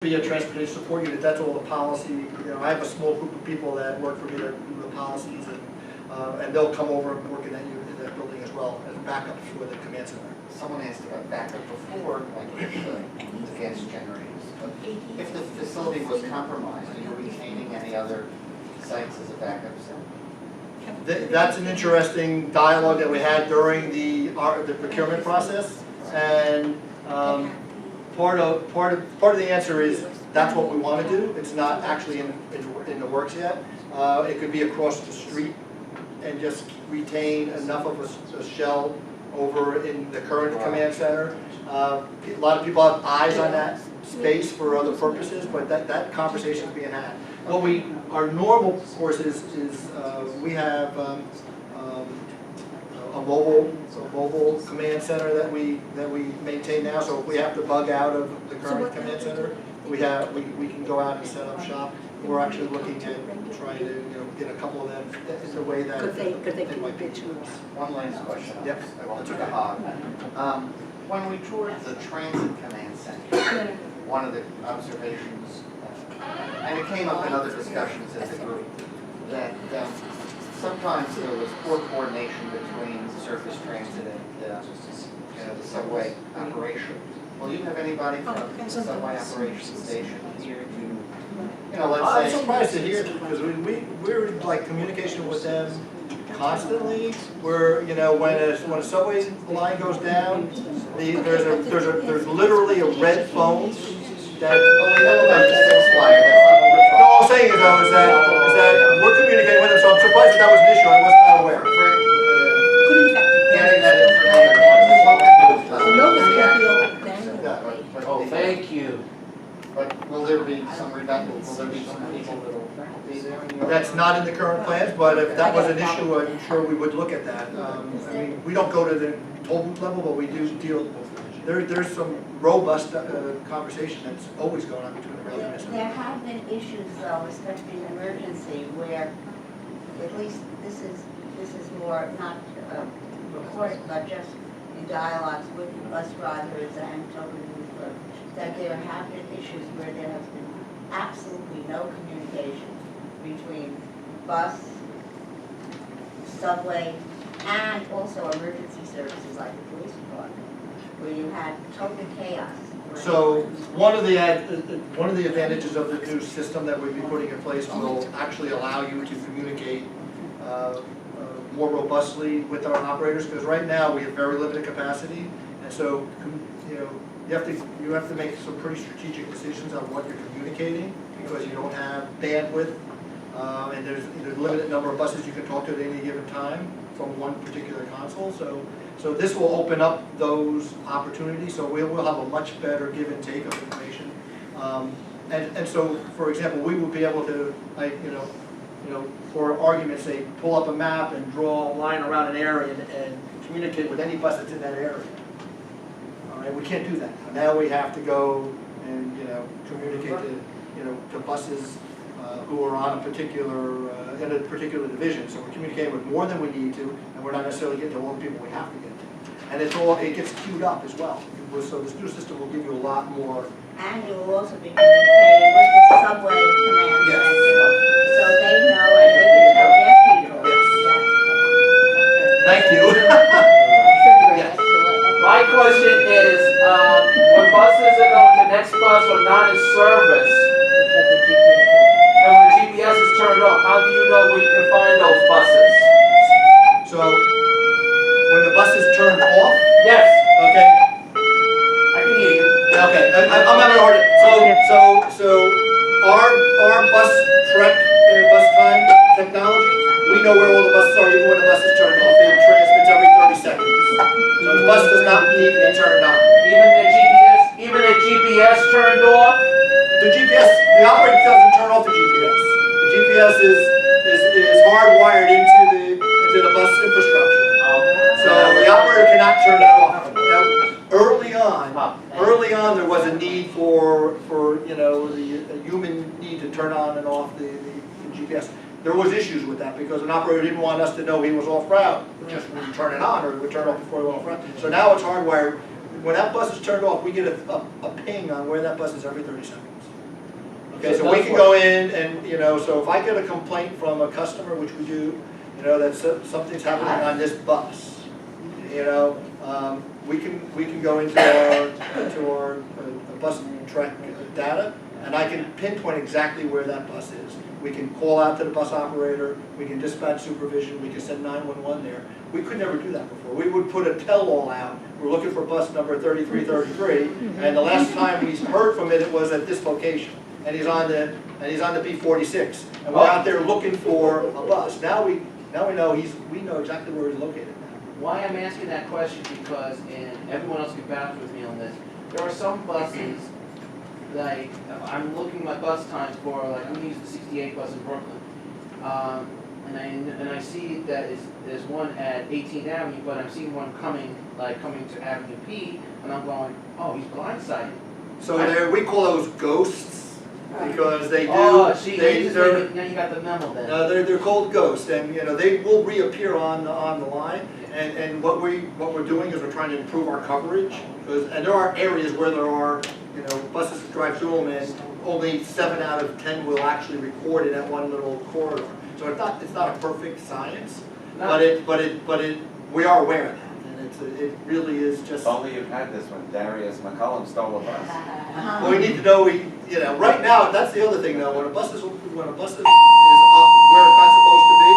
Be a transportation support unit. That's all the policy. I have a small group of people that work for me that do the policies, and they'll come over and work in that unit, in that building as well as backups for the command center. Someone asked about backup before, like with the gas generators. If the facility was compromised, are you retaining any other sites as a backup center? That's an interesting dialogue that we had during the procurement process, and part of the answer is that's what we want to do. It's not actually in the works yet. It could be across the street and just retain enough of a shell over in the current command center. A lot of people have eyes on that space for other purposes, but that conversation is being had. Our normal course is we have a mobile command center that we maintain now. So if we have to bug out of the current command center, we can go out and set up shop. We're actually looking at trying to get a couple of them in the way that could they might be. One last question. Yep. I won't take a hog. When we toured the transit command center, one of the observations, and it came up in other discussions as a group, that sometimes there was poor coordination between surface transit and the subway operation. Will you have anybody from the subway operation station here to, let's say? I'm surprised to hear that because we're like communication with them constantly. We're when a subway line goes down, there's literally a red phone that. All I'm saying is that we're communicating with them, so I'm surprised that was an issue. I was not aware. Getting that information. Oh, thank you. But will there be some redundant, will there be some people that will be there? That's not in the current plans, but if that was an issue, I'm sure we would look at that. We don't go to the toll booth level, but we do deal. There's some robust conversation that's always going on between the rail and the There have been issues, though, especially in emergency, where at least this is more not recorded, but just in dialogues with bus drivers and children that there have been issues where there has been absolutely no communication between bus, subway, and also emergency services like the police department, where you had total chaos. So one of the advantages of the new system that we'll be putting in place will actually allow you to communicate more robustly with our operators, because right now we have very limited capacity, and so you have to make some pretty strategic decisions on what you're communicating because you don't have bandwidth, and there's a limited number of buses you can talk to at any given time from one particular console. So this will open up those opportunities. So we will have a much better give and take of information. And so, for example, we will be able to, for argument's sake, pull up a map and draw a line around an area and communicate with any bus that's in that area. All right, we can't do that. Now we have to go and communicate to buses who are on a particular in a particular division. So we're communicating with more than we need to, and we're not necessarily getting to all the people we have to get to. And it gets queued up as well. So this new system will give you a lot more. And you will also be communicating with the subway command center, so they know and they can tell their people. Yes. Thank you. Yes. My question is, when buses are going to next bus or not in service, and when the GPS is turned off, how do you know where you can find those buses? So when the bus is turned off. Yes, Okay. I can hear you. Okay. I'm having a hard time. So our bus bus time technology, we know where all the buses are even when the bus is turned off. It transmits every 30 seconds. So the bus does not need to be turned on. Even the GPS turned off? The operator doesn't turn off the GPS. The GPS is hardwired into the bus infrastructure. So the operator cannot turn it off. Now, early on, there was a need for the human need to turn on and off the GPS. There was issues with that because an operator didn't want us to know he was off route. Just wouldn't turn it on, or it would turn off before he went off route. So now it's hardwired. When that bus is turned off, we get a ping on where that bus is every 30 seconds. Okay, so we can go in and, you know, so if I get a complaint from a customer, which we do, you know, that something's happening on this bus, you know, we can go into our bus track data, and I can pinpoint exactly where that bus is. We can call out to the bus operator, we can dispatch supervision, we can send 911 there. We could never do that before. We would put a tell-all out. We're looking for bus number 3333, and the last time we heard from it, it was at this location. And he's on the B46, and we're out there looking for a bus. Now we know we know exactly where he's located now. Why I'm asking that question, because, and everyone else can vouch with me on this, there are some buses, like, I'm looking at my bus times for, like, I'm gonna use the 68 bus in Brooklyn. And I see that there's one at 18th Avenue, but I'm seeing one coming to Avenue P, and I'm going, oh, he's blindsided. So we call those ghosts, because they do. Oh, see, now you got the memo then. No, they're called ghosts, and you know they will reappear on the line. And what we're doing is we're trying to improve our coverage, and there are areas where there are, you know, buses drive through them, and only 7 out of 10 will actually record in that one little corridor. So it's not a perfect science, No. but we are aware of that, and it really is just. If only you had this when Darius McCullum stole a bus. Well, we need to know, you know, right now, that's the other thing though, when a bus is up where it's not supposed to be,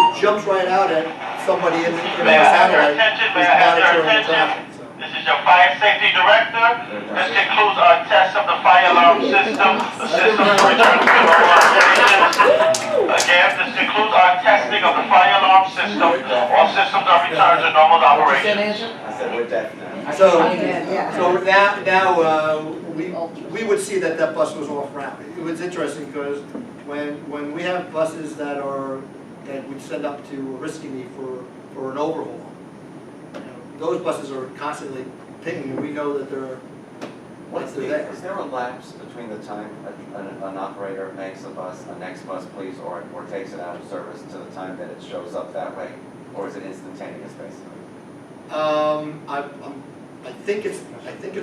it jumps right out at somebody in the satellite who's monitoring the traffic. This is your fire safety director. This concludes our test of the fire alarm system. The system will return to normal operation. Again, this concludes our testing of the fire alarm system. All systems are returned to normal What's that operation. answer? I said, we're deaf now. So Yeah. we would see that bus was off route. It was interesting because when we have buses that we send up to Oriskany for an overhaul, you know, those buses are constantly pinging, and we know that they're there. Is there a lapse between the time an operator makes a bus, a next bus please, or takes it out of service to the time that it shows up that way? Or is it instantaneous basically? I think it's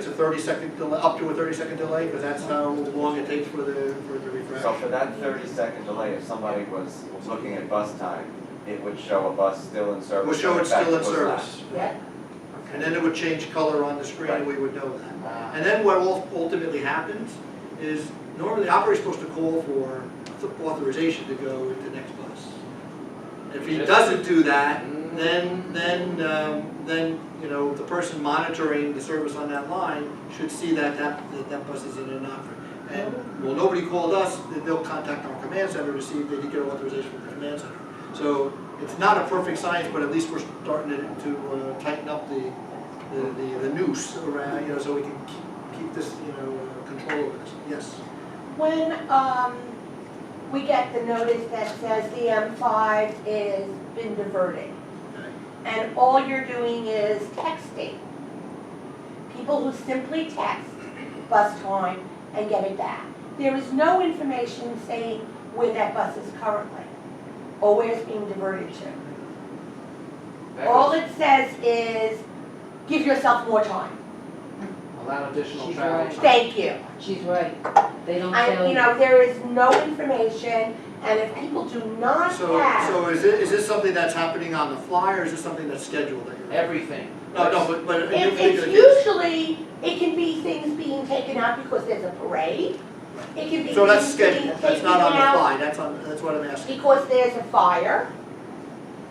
a 30-second delay, up to a 30-second delay, because that's how long it takes for the refresh. So for that 30-second delay, if somebody was looking at bus time, it would show a bus still in service? It would show and it's in fact still in it was service. Yeah. And then it would change color on the screen, and we would know that. And then what ultimately happens is, normally the operator's supposed to call for authorization to go into the next bus. If he doesn't do that, then you know, the person monitoring the service on that line should see that bus is in and out. And well, nobody called us, they'll contact our command center to see if they did get authorization from the command center. So it's not a perfect science, but at least we're starting to tighten up the noose around, you know, so we can keep this, you know, control over this. Yes. When we get the notice that says the M5 is been diverted, Okay. and all you're doing is texting, people who simply text bus time and get it back. There is no information saying where that bus is currently, or where it's being diverted to. All it says is, give yourself more time. Allow additional She's travel right. time. Thank you. She's right. They don't And, tell you know, there is no information, and if people do not have. So is this something that's happening on the fly, or is this something that's scheduled? That you're Everything. No, but in your It's particular case. usually, it can be things being taken out because there's a parade. It can be So that's things being scheduled, that's taken not on the out fly, that's what I'm asking. because there's a fire.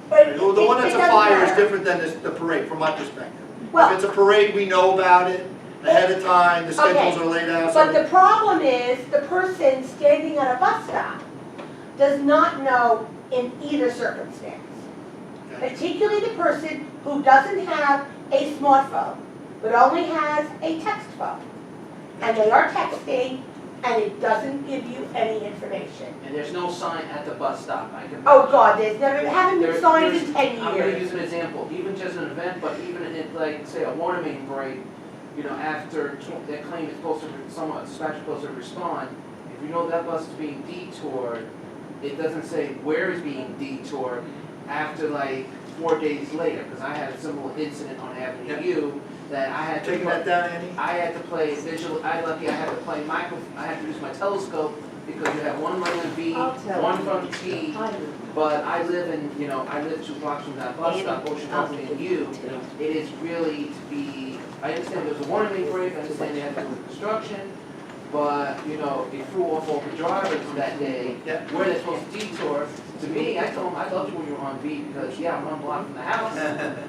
But Well, the one that's it a doesn't fire is matter. different than the parade, from my perspective. If Well, it's a parade, we know about it ahead of time, the schedules are laid out. but So the problem is, the person standing at a bus stop does not know in either circumstance. Okay. Particularly the person who doesn't have a smartphone, but only has a text phone. And they are texting, and it doesn't give you any information. And there's no sign at the bus stop. I can. Oh, God, haven't been There- signed there's- in 10 I'm gonna years. use an example, even just an event, but even in, like, say, a water main break, you know, after that claim is supposed to, someone, dispatcher is supposed to respond, if you know that bus is being detoured, it doesn't say where it's being detoured after like 4 days later, because I had a similar incident on Avenue U that I had to. Taking that down, Andy? I had to play visual, I had to play I had to use my telescope because you have one lane V, I'll tell one you. from T, but I live in, I live 2 blocks from that bus stop, Ocean Company and U. It is really to be, I understand there's a warning main break, I understand they have to do with construction, but, it threw off all the drivers that day, Yeah. where they're supposed to detour. To me, I told them, I loved you when you were on V because, yeah, I'm 1 block from the house,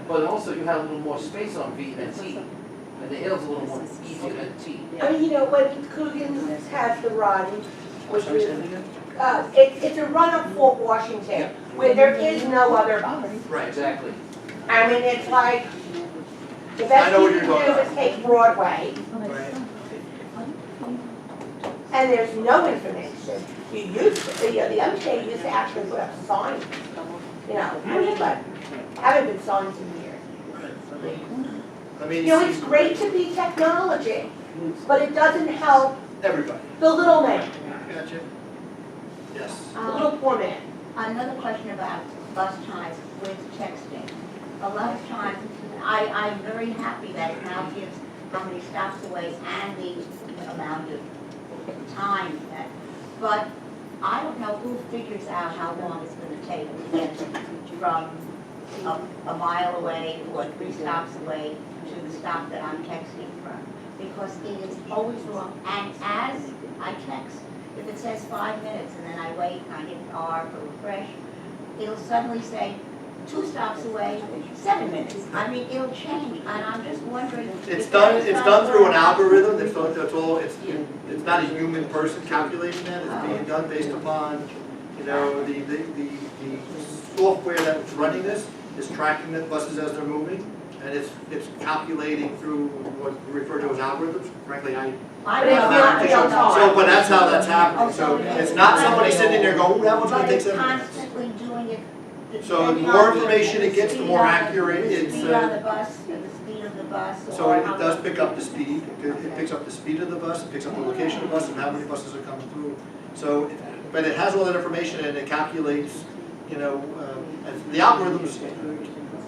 but also you have a little more space on V than T. And the hill's a little more easier than T. I mean, when Coogan's has the run, which is, it's a run up Fort Washington, where there is no other bus. Right. Exactly. I mean, it's like, the I best know you what can you're do talking is take Broadway, Right. and there's no information. You used to, the other day, you used to actually put up signs, but haven't been signs in years. I mean, It's great to be technology, but it doesn't help everybody. the little man, Gotcha. Yes. the little poor man. Another question about bus times with texting. A lot of times, I'm very happy that it now gives how many stops away and the amount of time that, but I don't know who figures out how long it's gonna take to get from a mile away or 3 stops away to the stop that I'm texting from. Because it is always wrong, and as I text, if it says 5 minutes and then I wait and I hit R for refresh, it'll suddenly say 2 stops away, 7 minutes. I mean, it'll change, and I'm just wondering. It's if done, there's it's some done through an sort of- algorithm, it's not a human person calculating that, it's being done based upon, the software that's running this is tracking the buses as they're moving, and it's calculating through what we refer to as algorithms, frankly, I But it's don't not know. real time. So, but that's how that's happening, so it's not somebody sitting there going, ooh, that one's gonna But take it's 7 minutes. constantly doing it. So the depending more on information it gets, the speed more on- accurate the it's, speed on the bus, and the speed of the bus. So or it how does many- pick up the speed, it picks up the speed of the bus, it picks up the location of the bus and how many buses are coming through. So, but it has all that information and it calculates, and the algorithms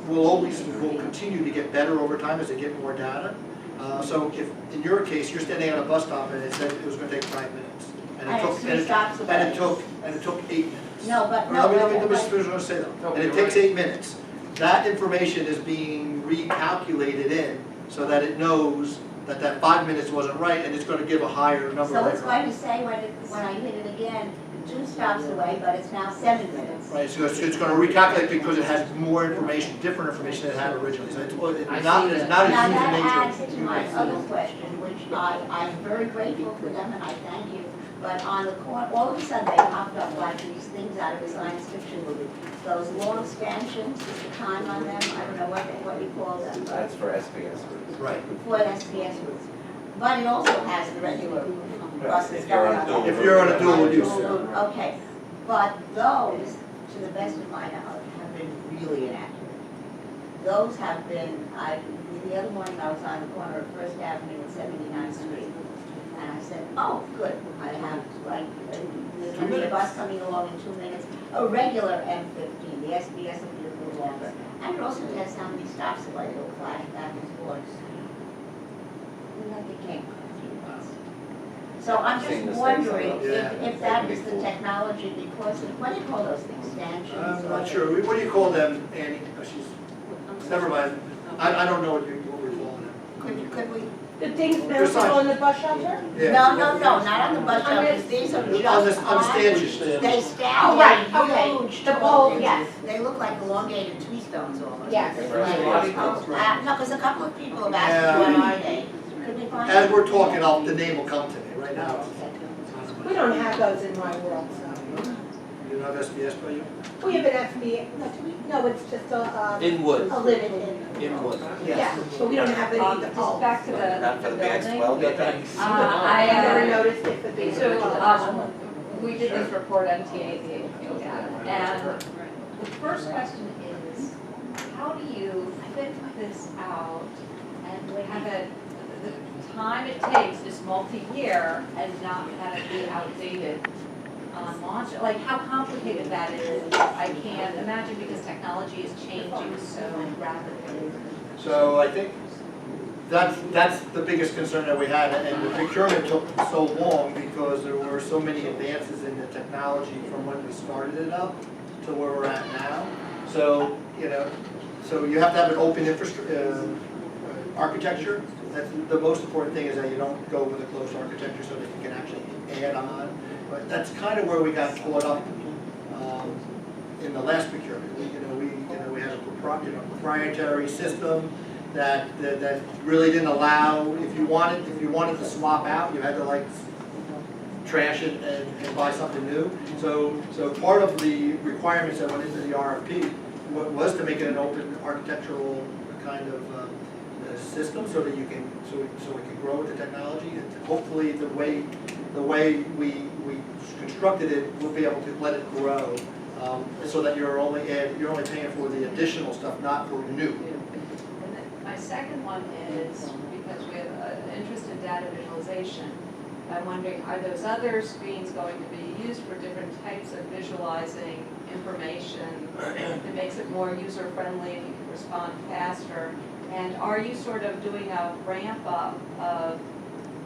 will continue to get better over time as they get more data. So if, in your case, you're standing at a bus stop and it said it was gonna take 5 minutes. And And it's 3 stops away. and it took 8 minutes. No, but, Or no, let me but- finish what I say No, though. And it you're takes right. 8 minutes. That information is being recalculated in so that it knows that that 5 minutes wasn't right and it's gonna give a higher number So it's later on. going to say when I hit it again, 2 stops away, but it's now 7 minutes. Right, so it's gonna recalculate because it has more information, different information than it had originally. So it's not a Now, human that nature. adds to my other question, which I'm very grateful for them and I thank you. But on the corner, all of a sudden they popped up like these things out of a science fiction movie. Those long stanchions with the time on them, I don't know what you call them. but- That's for SBS routes. Right. For an SPS routes. But it also has the regular buses If you're going on on. dual If you're on a dual use. Okay, but those, to the best of my knowledge, have been really inaccurate. Those have been, the other morning I was on the corner of First Avenue and 79th Street. And I said, oh, good, I have, there's gonna be a bus coming along in 2 minutes. A regular M15, the SBS will be a little longer. And it also tells how many stops away, it'll flash back and forth. And then they came a few months. So I'm Seen just the wondering same if that is the technology, because, what do you call those things, stanchions? I'm or- not sure. What do you call them, Annie? Oh, she's, never mind. I don't know what we're calling them. Could we? The things There's mounted signs. on the bus shelter? Yeah. No, not on the bus shelters, these are On the just stanchions. They stand Oh, right, okay. huge. The pole, yes. They look like elongated tree stones almost. Yes. They Right. look like- No, because a couple of people have asked me, what are they? Could we find? As we're talking, the name will come to me right now. We don't have those in my world, so. You don't have SBS by you? We have an FBA, no, it's just a Inwood. limited. Inwood. Yeah, but we don't have any of the Just poles. back to Not for the the building. BX12? I never I, noticed it, but they. so, we did this report on TAC, and the first question is, how do you fit this out and have it, the time it takes is multi-year and not have it be outdated on launch? Like, how complicated that is, I can't imagine because technology is changing so rapidly. So I think that's the biggest concern that we had, and the procurement took so long because there were so many advances in the technology from when we started it up to where we're at now. So, you know, so you have to have an open architecture. That's the most important thing, is that you don't go with a closed architecture so that you can actually add on. But that's kind of where we got caught up in the last procurement. We had a proprietary system that really didn't allow, if you wanted to swap out, you had to like trash it and buy something new. So part of the requirements that went into the RFP was to make it an open architectural kind of system, so that we can grow with the technology. And hopefully the way we constructed it, we'll be able to let it grow, so that you're only paying for the additional stuff, not for new. And then my second one is, because we have an interest in data visualization, I'm wondering, are those other screens going to be used for different types of visualizing information that makes it more user-friendly and you can respond faster? And are you sort of doing a ramp-up of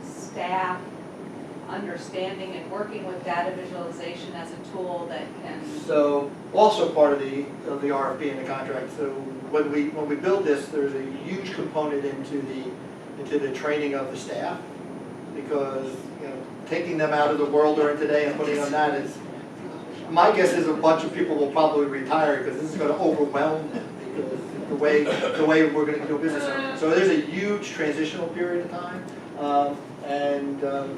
staff understanding and working with data visualization as a tool that can? So also part of the RFP and the contract. So when we build this, there's a huge component into the training of the staff, because taking them out of the world during today and putting on that is, my guess is a bunch of people will probably retire because this is going to overwhelm them, because the way we're going to do business. So there's a huge transitional period of time, and the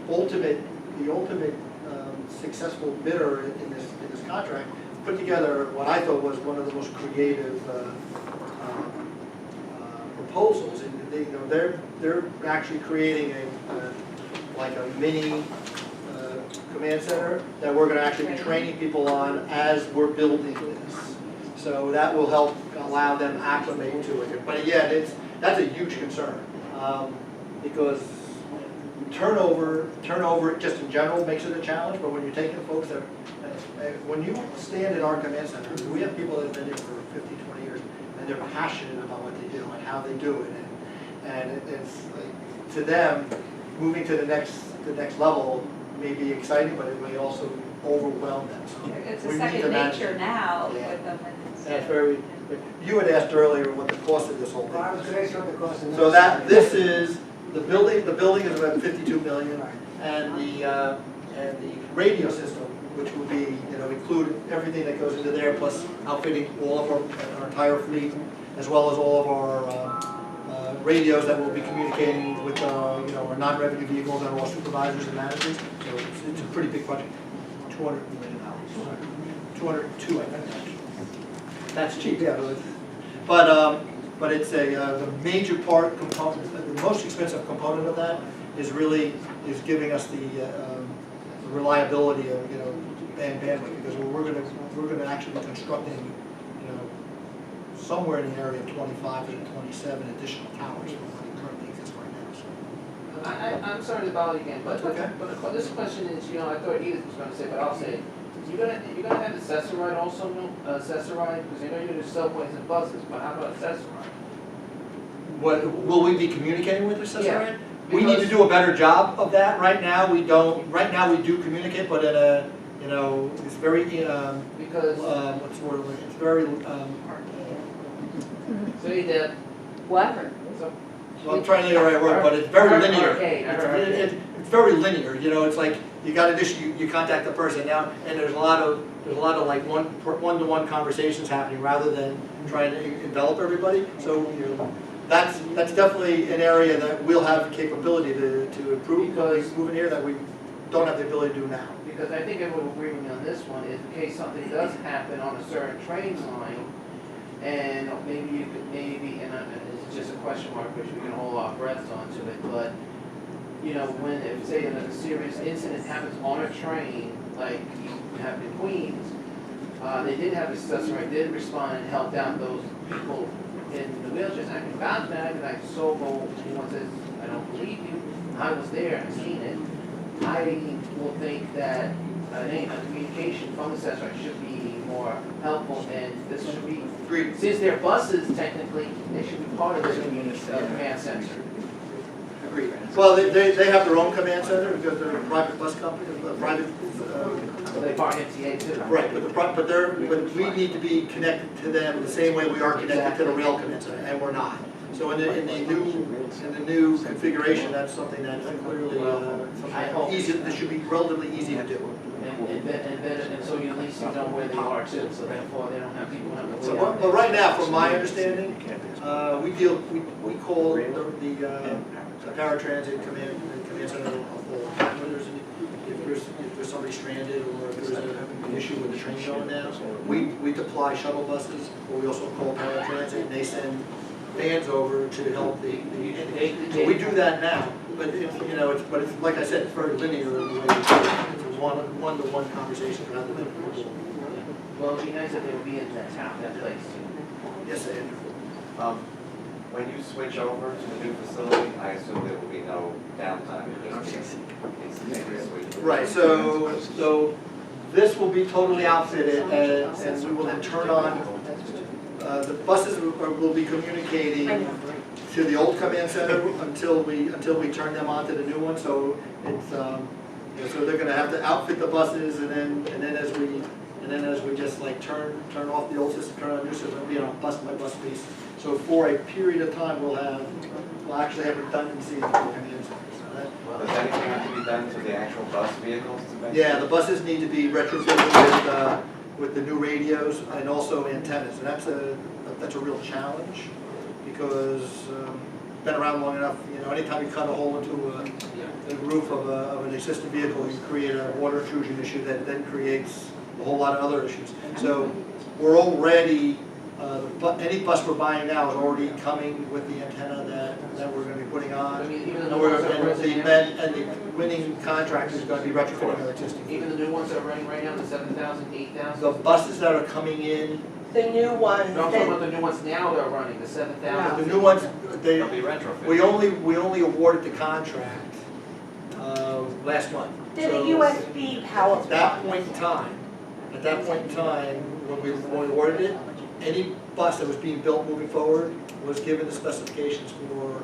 ultimate successful bidder in this contract put together what I thought was one of the most creative proposals. And they're actually creating like a mini command center that we're going to actually be training people on as we're building this. So that will help allow them acclimate to it. But yeah, that's a huge concern, because turnover just in general makes it a challenge. But when you're taking folks that, when you stand in our command center, we have people that have been here for 50, 20 years, and they're passionate about what they do and how they do it. And it's like, to them, moving to the next level may be exciting, but it may also overwhelm them. So It's we a need second to manage nature it. now Yeah. with them. And That's very. You had asked earlier what the cost of this whole thing I was is. going to ask what the cost of So this is the building. The building is about 52 million, and the radio system, which will be include everything that goes into there, plus outfitting all of our entire fleet, as well as all of our radios that will be communicating with our non-revenue vehicles and our supervisors and managers. So it's a pretty big project. $200 million. 202, I think, actually. That's cheap, yeah. But it's the major component, the most expensive component of that is giving us the reliability of bandwidth, because we're gonna actually be constructing somewhere in the area of 25 to 27 additional towers from what currently exists right now. I'm sorry to bother you again, but Okay. this question is, I thought Edith was going to say, but I'll say it. You're gonna have accessoride also, accessoride, because you're do subways and buses, but how about accessoride? What will we be communicating with the system? Yeah, We need to because- do a better job of that. Right now we don't. Right now we do communicate, but in a it's very Because, what's the word? It's very so you did, what? so, well, I'm trying to think of the right word, but it's very linear. Arcade, It's very linear. It's like you got an issue, you contact the person now, and there's a lot of like one-to-one conversations happening rather than trying to envelop everybody. So that's definitely an area that we'll have capability to improve because moving here that we don't have the ability to do now. because I think everyone will agree with me on this one, is in case something does happen on a certain train line, and maybe you could, and it's just a question mark, which we can hold our breaths onto it, but, when, if say a serious incident happens on a train, like you have in Queens, they did have a accessory, did respond and helped out those people in the wheelchairs. I can vouch that, like, someone says, I don't believe you, I was there, I've seen it. I will think that a communication from the sensor should be more helpful, and this should be, Agreed. since they're buses technically, they should be part of the command center. Agreed. Well, they have their own command center because they're a private bus company, a private, So they part MTA too. right, but we need to be connected to them the same way we are connected to the rail command center, and we're not. So in the new configuration, that's something that's clearly, easy, this should be relatively easy to do. And so you at least you know where they are too, so therefore they don't have people have to. So, but right now, from my understanding, we call the paratransit command center a whole. If there's somebody stranded or if there's an issue with the train going down, we deploy shuttle buses, or we also call paratransit, and they send vans over to help the so we do that now, but it's like I said, it's very linear in the way it's a one-to-one conversation rather than. Well, it'd be nice if they would be in that town, that place. Yes, Andrew. When you switch over to the new facility, I assume there will be no downtime. It'll just be instantaneous switch. Right, so this will be totally outfitted and we will then turn on, the buses will be communicating to the old command center until we turn them on to the new one, so it's, so they're gonna have to outfit the buses and then as we just like turn off the old system, turn on the new system, it'll be on a bus by bus basis. So for a period of time, we'll actually have redundancy in the command center. Does anything have to be done to the actual bus vehicles to make? Yeah, the buses need to be retrofitted with the new radios and also antennas, and that's a real challenge because been around long enough. Anytime you cut a hole into the roof of an existing vehicle, you create a water intrusion issue that then creates a whole lot of other issues. So we're already. Any bus we're buying now is already coming with the antenna that we're going to be putting on. I mean, even the And new ones that are the winning contractor is going to be retrofitting our existing. even the new ones that are running right now, the 7,000, 8,000. The buses that are coming in, The new ones, No, I'm talking about the new ones now that are running, the 7,000. the new ones, They'll be retrofitted. we only awarded the contract last month. they're So the USB power. At that point in time, when we awarded it, any bus that was being built moving forward was given the specifications for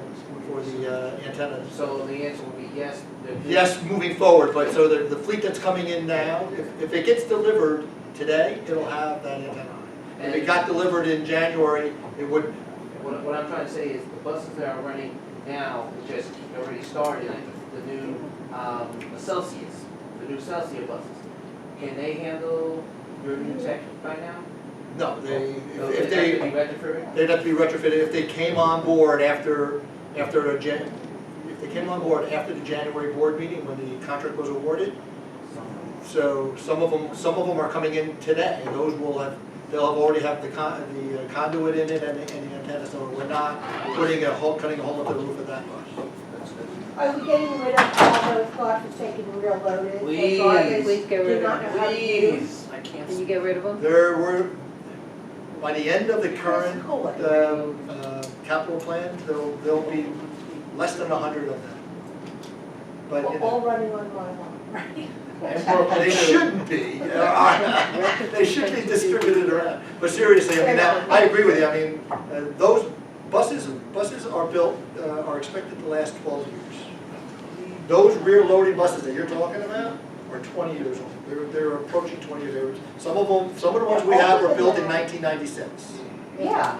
the antennas. So the answer would be yes. Yes, moving forward, but so the fleet that's coming in now, if it gets delivered today, it'll have that antenna on it. If it got delivered in January, it wouldn't. What I'm trying to say is the buses that are running now, which just already started, like the new Celsius, the new Celsius buses, can they handle your new tech by now? No, So if they have to be retrofitted? they'd have to be retrofitted if they came on board after the January board meeting when the contract was awarded. So some of them are coming in today. Those they'll already have the conduit in it and the antenna. So we're not cutting a hole into the roof of that bus. Are we getting rid of all those godforsaken rear loaded? Please. Please get rid of them. Please. Can you get rid of them? There were, by the end of the current capital plan, there'll be less than 100 of them. But All running on my line. they shouldn't be. They should be distributed around. But seriously, I mean, I agree with you. I mean, those buses are built, are expected to last 12 years. Those rear loading buses that you're talking about are 20 years old. They're approaching 20 years old. Some of the ones we have were built in 1996. Yeah.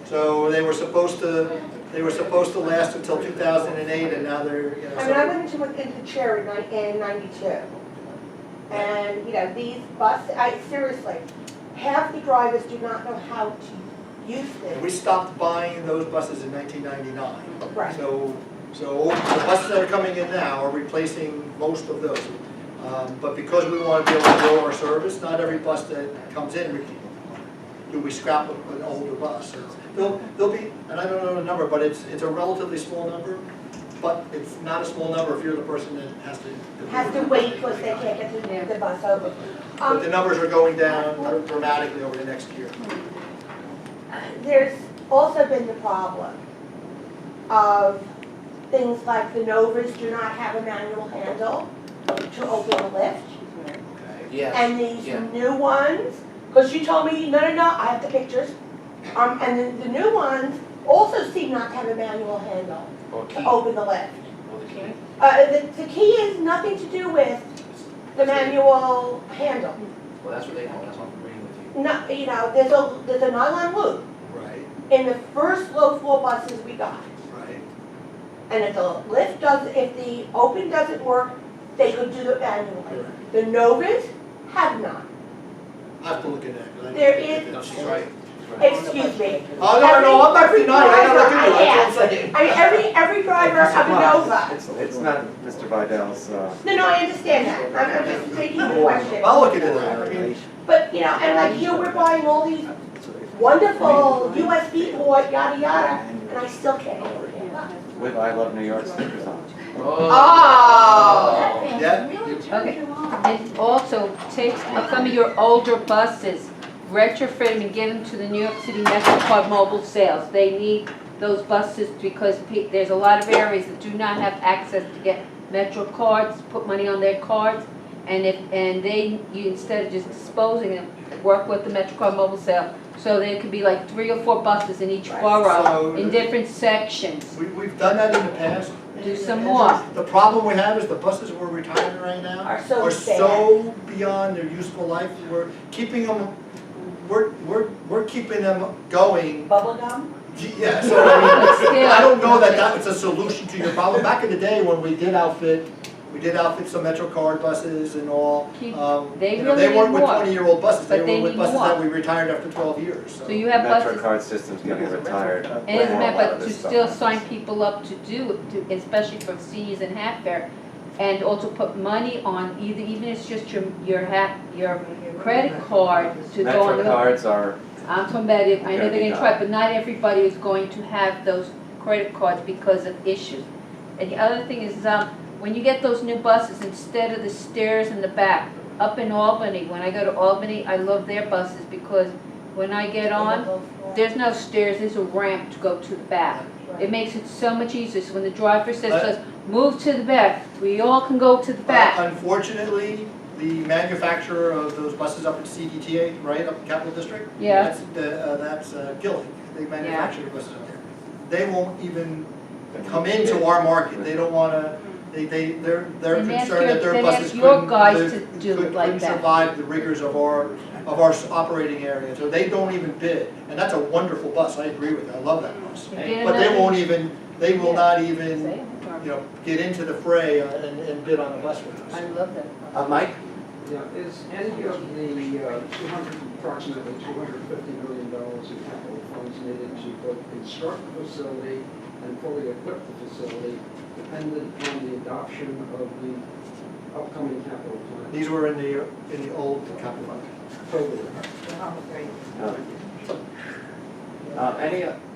So they were supposed to last until 2008, and now they're, I mean, I went into Cherry in '92, and these seriously, half the drivers do not know how to use we this. stopped buying those buses in 1999. Right. So the buses that are coming in now are replacing most of those. But because we want to be able to grow our service, not every bus that comes in, do we scrap an older bus. So there'll be, and I don't know the number, but it's a relatively small number, but it's not a small number if you're the person that has to. Has to wait because they can't get the bus over. But the numbers are going down dramatically over the next year. There's also been the problem of things like the Novas do not have a manual handle to open the lift. Yes. And these Yeah. new ones, because you told me, no, I have the pictures. And then the new ones also seem not to have a manual handle Or key. to open the lift. Or the key. The key is nothing to do with the manual handle. Well, that's what they call it, that's what I'm agreeing with you. No, you know, there's a nylon loop Right, in the first low floor buses we got. right. And if the lift does, if the open doesn't work, they could do it manually. Correct. The Novas have not. I have to look at that. 'cause I There didn't is- get No, that. she's right. She's right. Excuse me. Oh, no, I'm not Every denying, I gotta look into it, driver I that's what I'm saying. I mean, every driver of a Nova. It's not Mr. Vidal's, No, I understand that. I'm just taking the question. I'll look into that. I mean, But, you know, and like here, we're buying all these wonderful USB port, yada, yada, and I still can't open it. with I Love New York stickers on. Oh! Yeah. Okay, and also take some of your older buses, retrofit them and give them to the New York City MetroCard mobile sales. They need those buses because there's a lot of areas that do not have access to get Metro cards, put money on their cards, and you instead of just disposing them, work with the MetroCard mobile sale. So there could be like 3 or 4 buses in each borough So- in different sections. We've done that in the past. Do some more. The problem we have is the buses we're retiring right now Are so are bad. so beyond their useful life. We're keeping them, we're keeping them going. Bubble gum? Yeah, so I Still. mean, I don't know that that was a solution to your problem. Back in the day when we did outfit some MetroCard buses and all. Keep- They they really they weren't need with more. 20-year-old buses. They But they were with need buses more. that we retired after 12 years. So you have buses. MetroCard system's getting retired. And isn't that, A lot but of to this stuff. still sign people up to do, especially for seniors and half fare, and also put money on even if it's just your credit card to go on. MetroCards are, I'm talking about it, I know Gonna they're be gonna try, done. but not everybody is going to have those credit cards because of issues. And the other thing is, when you get those new buses, instead of the stairs in the back, up in Albany, when I go to Albany, I love their buses because when I get on, there's no stairs, there's a ramp to go to the back. It makes it so much easier, so when the driver says to us, move to the back, we all can go to the back. Unfortunately, the manufacturer of those buses up at CDTA, right, up in Capital District? Yeah. That's Gillig. They manufacture the buses up there. They won't even come into our market. They don't wanna, they're Then ask concerned that their then buses ask your couldn't guys to do it like couldn't that. survive the rigors of our operating area. So they don't even bid. And that's a wonderful bus. I agree with you. I love that bus. Get But they another- won't even, they will not even, Say it. get into the fray and bid on a bus with us. I love that. Mike? Yeah, is any of the approximately $250 million in capital funds needed to both construct the facility and fully equip the facility dependent on the adoption of the upcoming capital plan? These were in the old capital fund.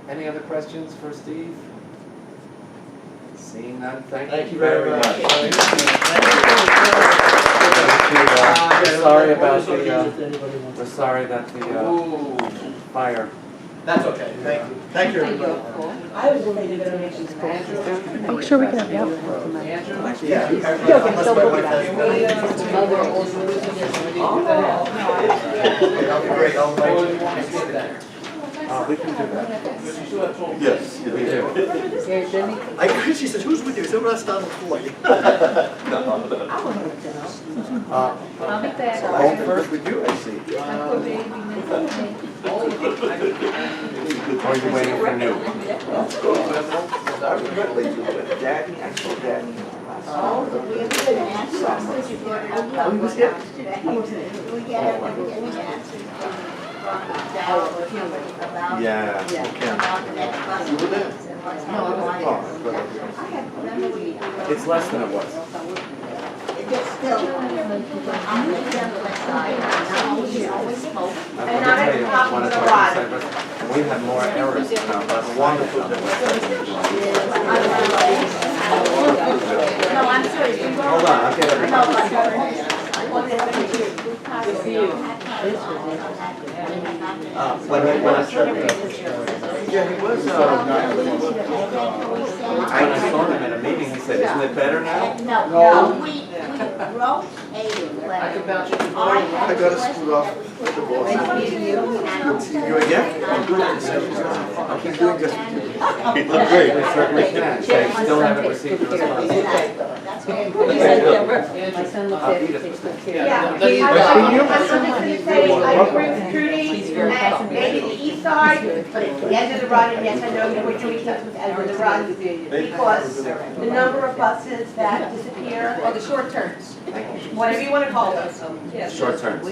Any other questions for Steve? Seeing none, Thank you very much. We're sorry about If the, anybody wants we're to- sorry that the Ooh. fire. That's okay, thank you. Thank you, everybody. I was thinking of donations. Make sure we can have, Andrew? Yeah. Unless my wife has- Can we, That'll be great, I'll invite you. We can do that. Yes. We do. Here, Jimmy. I agree, she said, who's with you? Someone else down the floor. I'll be back. Home first with you, I see. Uncle baby, Or are you waiting for new? Yeah. It's less than it was. It's still, on the west side, always smoke. And not at the top of the garage. We have more errors in our bus. Wonderful. No, I'm serious. Hold on, I'll get everybody. When I showed Yeah, he was, I saw him in a meeting, he said, isn't it better now? No, we wrote a letter. I can vouch for you. I got to scoot off with the boss. You again? I'm good at this. I'm doing just. He looked great. They certainly can. They still haven't received the response. That's what My son looks after takes good care Yeah. of it. I'm just gonna say, I agree with Trudy, and maybe the east side, but it's the end of the run, and yes, I know you were doing things with end of the run, because the number of buses that disappear, Oh, the short turns. whatever you wanna call those. Yes. Short term. So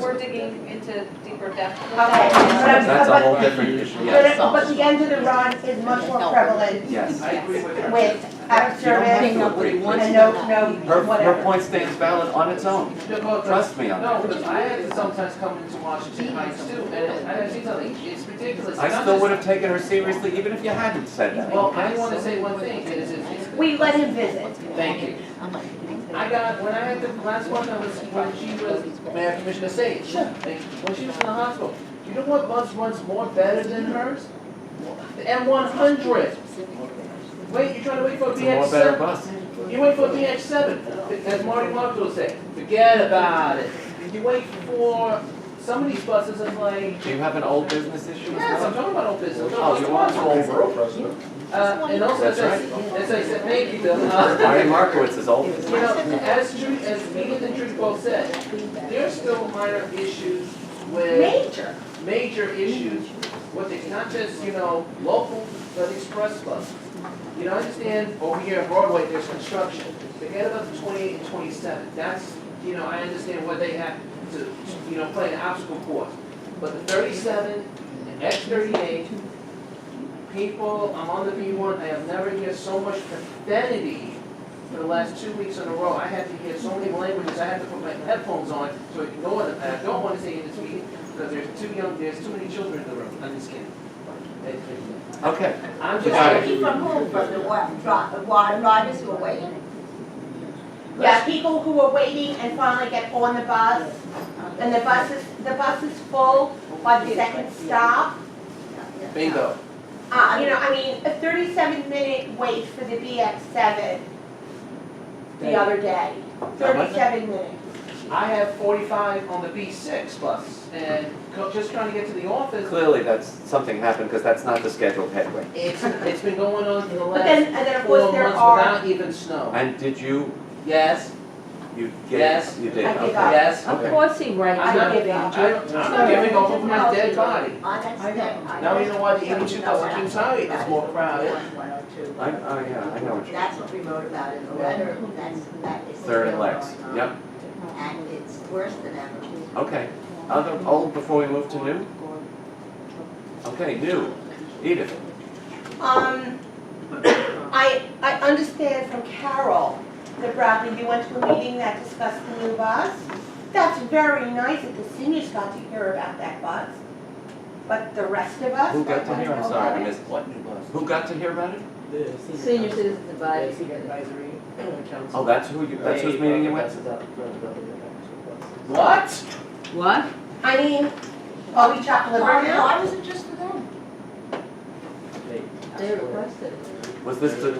we're digging into deeper depth. Okay, but I'm- That's a whole different issue, yes. But the end of the run is much more prevalent Yes. I agree with her. with out of service Hang up what he wants. and no, Her whatever. point stands valid on its own. Trust me on No, that. because I had to sometimes come into Washington Heights too, and I see something, it's ridiculous. I still would have taken her seriously even if you hadn't said that. Well, I want to say one thing, it is, We let him visit. thank you. I got, when I had the, last one, I was, when she was, may I have permission to say it? Sure. When she was in the hospital, you know what bus runs more better than hers? The M100. Wait, you're trying to wait for a It's a more better BX7? bus. You wait for a BX7, as Marty Mark will say, forget about it. You wait for, some of these buses are like, Do you have an old business issue as yes, I'm well? talking about old business. Oh, you are? And also, That's as I said, thank you, Bill. Marty Markowitz is old. You know, as me and Trudy both said, there's still minor issues with, major issues with it, not just, you know, local, but express buses. You know, I understand over here on Broadway, there's construction. Forget about the 28 and 27. That's, you know, I understand what they have to, you know, play an obstacle course. But the 37 and X38, people, I'm on the B1, I have never heard so much profanity for the last 2 weeks in a row. I had to hear so many languages, I had to put my headphones on so I can go on. And I don't want to say in this meeting because there's too many children in the room. I'm just kidding. Okay. I'm You got it. just, Keep from whom, from the riders who are waiting? Yeah, people who are waiting and finally get on the bus, and the bus is full by the second stop. bingo. You know, I mean, a 37-minute wait for the BX7 the other day, 37 minutes. I have 45 on the B6 bus and just trying to get to the office. Clearly, that's, something happened because that's not the scheduled headway. It's been going on for the But then, last of 4 course, there months are, without even snow. And did you, Yes, you Yes. you did? I give Okay. up. yes. Of course he writes. I'm not give giving, up. I'm not giving up over my dead body. On that step. Now you know why the 82 doesn't keep sorry, it's more crowded. 102. I know what you're. That's what we wrote about in the letter, that is. Third and legs, yep, And it's worse than ever. okay. Other, old before we move to new? Okay, new. Edith. I understand from Carol that Bradley, you went to a meeting that discussed the new bus. That's very nice that the seniors got to hear about that bus. But the rest of us? Who got to hear? I'm sorry, I missed. What new bus? Who got to hear about it? Senior Citizens Advisory. Oh, that's whose meeting you went to? What? What? I mean, are we chocolate right now? Why was it just for them? They requested it. Was this the